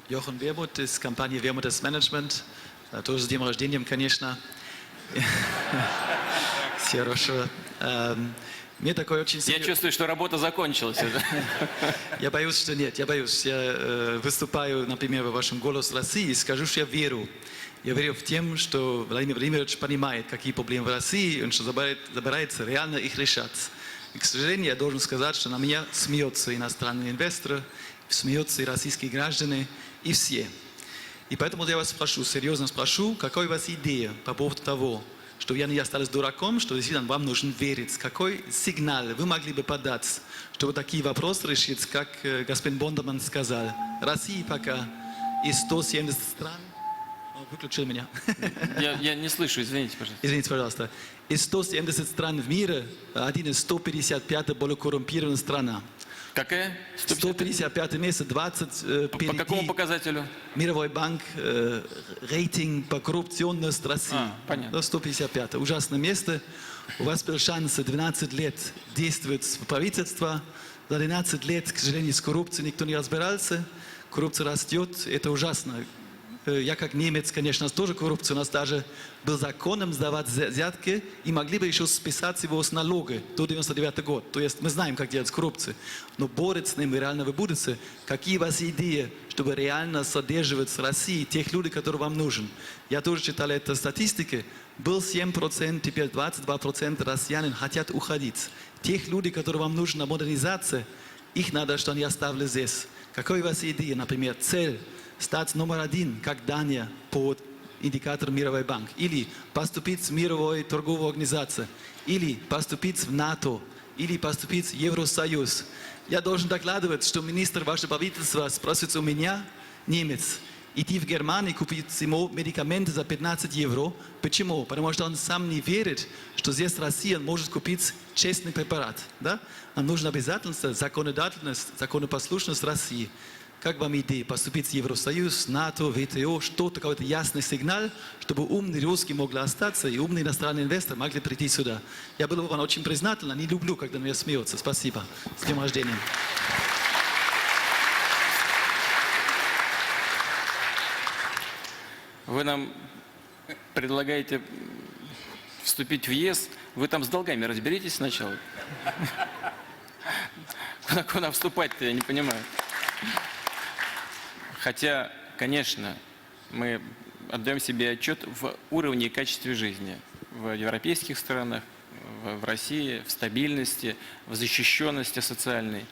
Jochen Wermuth из компании Wermuth Management. Тоже с днем рождения, конечно. Всего хорошего. Мне такой очень Я чувствую, что работа закончилась. Я боюсь, что нет. Я боюсь. Я выступаю, например, в вашем «Голос России» и скажу, что я верю. Я верю в тем, что Владимир Владимирович понимает, какие проблемы в России, и что собирается реально их решать. И, к сожалению, я должен сказать, что на меня смеются иностранные инвесторы, смеются и российские граждане, и все. И поэтому я вас спрошу, серьезно спрошу, какая у вас идея по поводу того, что я не осталась дураком, что действительно вам нужно верить. Какой сигнал вы могли бы подать, чтобы такие вопросы решить, как господин Бондерман сказал. Россия пока из 170 стран... Выключил меня. Я не слышу, извините, пожалуйста. Извините, пожалуйста. Из 170 стран в мире, один из 155 более коррумпированная страна. Какая? 155 место, 20 По какому показателю? Мировой банк, рейтинг по коррупционности России. Понятно. 155. Ужасное место. У вас был шанс 12 лет действовать в правительстве. За 12 лет, к сожалению, с коррупцией никто не разбирался. Коррупция растет. Это ужасно. Я как немец, конечно, тоже коррупция. У нас даже был законом сдавать взятки и могли бы еще списать его с налога до 99 год. То есть мы знаем, как делать коррупцию. Но бороться с ним реально вы будете. Какие у вас идеи, чтобы реально содерживать в России тех людей, которые вам нужны? Я тоже читал эту статистику. Был 7%, теперь 22% россиян хотят уходить. Тех людей, которые вам нужны на модернизацию, их надо, что они оставили здесь. Какая у вас идея, например, цель? Стать номер один, как Дания, по индикатору Мировой банк. Или поступить в Мировую торговую организацию. Или поступить в НАТО. Или поступить в Евросоюз. Я должен докладывать, что министр вашего правительства спросит у меня, немец, идти в Германию купить ему медикаменты за 15 евро. Почему? Потому что он сам не верит, что здесь Россия может купить честный препарат. Да? Нам нужна обязательность, законодательность, законопослушность России. Как вам идея поступить в Евросоюз, НАТО, ВТО, что-то, какой-то ясный сигнал, чтобы умные русские могли остаться и умные иностранные инвесторы могли прийти сюда? Я был бы вам очень признателен, не люблю, когда меня смеются. Спасибо. С днем рождения. Вы нам предлагаете вступить в ЕС. Вы там с долгами разберитесь сначала? Куда вступать-то, я не понимаю. Хотя, конечно, мы отдаем себе отчет в уровне и качестве жизни в европейских странах, в России, в стабильности, в защищенности социальной.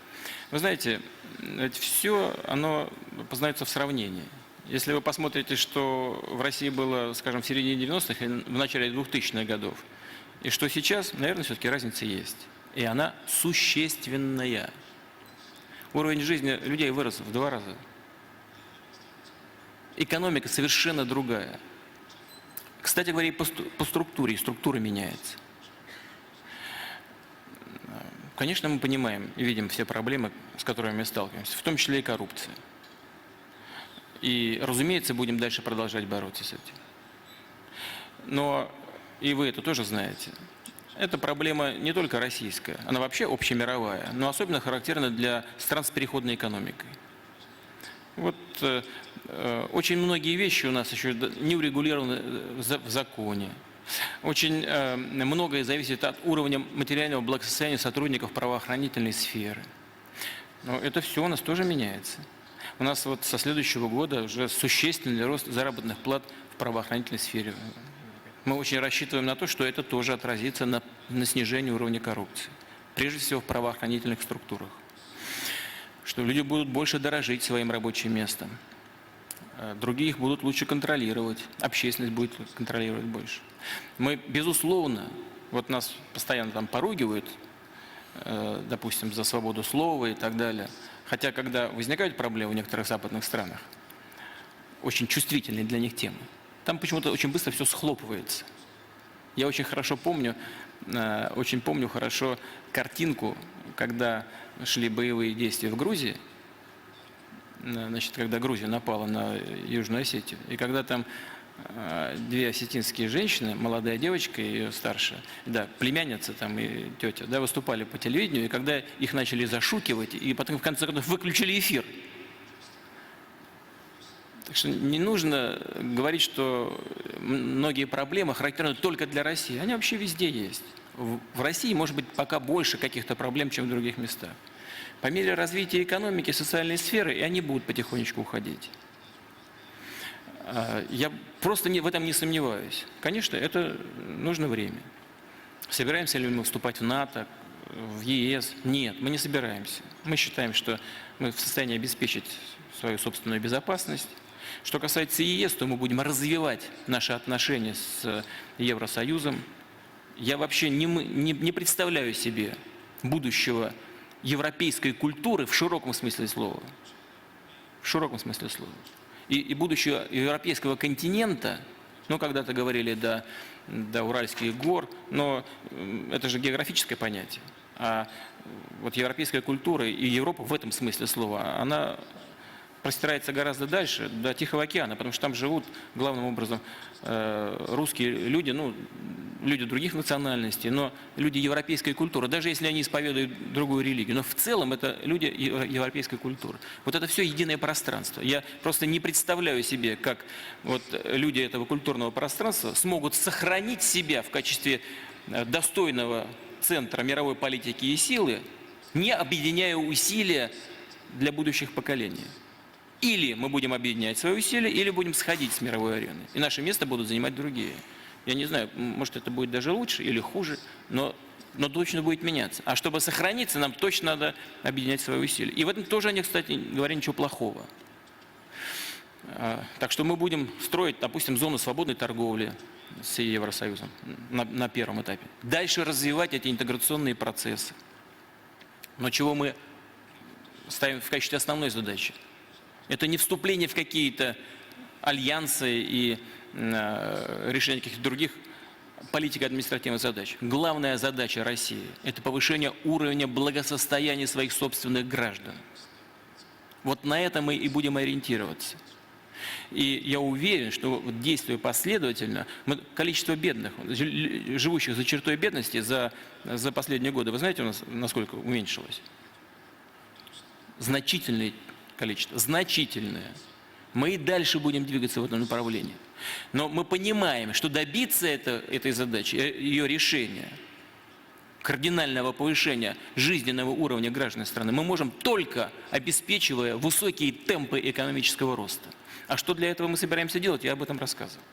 Вы знаете, ведь все, оно познается в сравнении. Если вы посмотрите, что в России было, скажем, в середине 90-х и в начале 2000-х годов, и что сейчас, наверное, все-таки разница есть. И она существенная. Уровень жизни людей вырос в 2 раза. Экономика совершенно другая. Кстати говоря, и по структуре, и структура меняется. Конечно, мы понимаем и видим все проблемы, с которыми мы сталкиваемся, в том числе и коррупция. И, разумеется, будем дальше продолжать бороться с этим. Но, и вы это тоже знаете, эта проблема не только российская, она вообще общемировая, но особенно характерна для стран с переходной экономикой. Вот очень многие вещи у нас еще не урегулированы в законе. Очень многое зависит от уровня материального благосостояния сотрудников правоохранительной сферы. Но это все у нас тоже меняется. У нас вот со следующего года уже существенный рост заработных плат в правоохранительной сфере. Мы очень рассчитываем на то, что это тоже отразится на снижении уровня коррупции. Прежде всего в правоохранительных структурах. Что люди будут больше дорожить своим рабочим местом. Другие их будут лучше контролировать. Общественность будет контролировать больше. Мы, безусловно, вот нас постоянно там поругивают, допустим, за свободу слова и так далее. Хотя, когда возникают проблемы в некоторых западных странах, очень чувствительные для них темы, там почему-то очень быстро все схлопывается. Я очень хорошо помню, хорошо картинку, когда шли боевые действия в Грузии, значит, когда Грузия напала на Южную Осетию, и когда там 2 осетинские женщины, молодая девочка и ее старшая, да, племянница там и тетя, да, выступали по телевидению, и когда их начали зашукивать, и потом в конце концов выключили эфир. Так что не нужно говорить, что многие проблемы характерны только для России. Они вообще везде есть. В России может быть пока больше каких-то проблем, чем в других местах. По мере развития экономики, социальной сферы, и они будут потихонечку уходить. Я просто в этом не сомневаюсь. Конечно, это нужно время. Собираемся ли мы вступать в НАТО, в ЕС? Нет, мы не собираемся. Мы считаем, что мы в состоянии обеспечить свою собственную безопасность. Что касается ЕС, то мы будем развивать наши отношения с Евросоюзом. Я вообще не представляю себе будущего европейской культуры в широком смысле слова. В широком смысле слова. И будущего европейского континента, ну, когда-то говорили до Уральских гор, но это же географическое понятие. А вот европейская культура и Европа в этом смысле слова, она простирается гораздо дальше, до Тихого океана, потому что там живут главным образом русские люди, ну, люди других национальностей, но люди европейской культуры, даже если они исповедуют другую религию. Но в целом это люди европейской культуры. Вот это все единое пространство. Я просто не представляю себе, как вот люди этого культурного пространства смогут сохранить себя в качестве достойного центра мировой политики и силы, не объединяя усилия для будущих поколений. Или мы будем объединять свои усилия, или будем сходить с мировой арены. И наше место будут занимать другие. Я не знаю, может это будет даже лучше или хуже, но точно будет меняться. А чтобы сохраниться, нам точно надо объединять свои усилия. И в этом тоже они, кстати, говоря ничего плохого. Так что мы будем строить, допустим, зону свободной торговли с Евросоюзом на первом этапе. Дальше развивать эти интеграционные процессы. Но чего мы ставим в качестве основной задачи? Это не вступление в какие-то альянсы и решение каких-то других политико-административных задач. Главная задача России – это повышение уровня благосостояния своих собственных граждан. Вот на это мы и будем ориентироваться. И я уверен, что действуя последовательно, количество бедных, живущих за чертой бедности за последние годы, вы знаете, у нас насколько уменьшилось? Значительное количество, значительное. Мы и дальше будем двигаться в этом направлении. Но мы понимаем, что добиться этой задачи, ее решения, кардинального повышения жизненного уровня граждан страны, мы можем только обеспечивая высокие темпы экономического роста. А что для этого мы собираемся делать, я об этом рассказывал.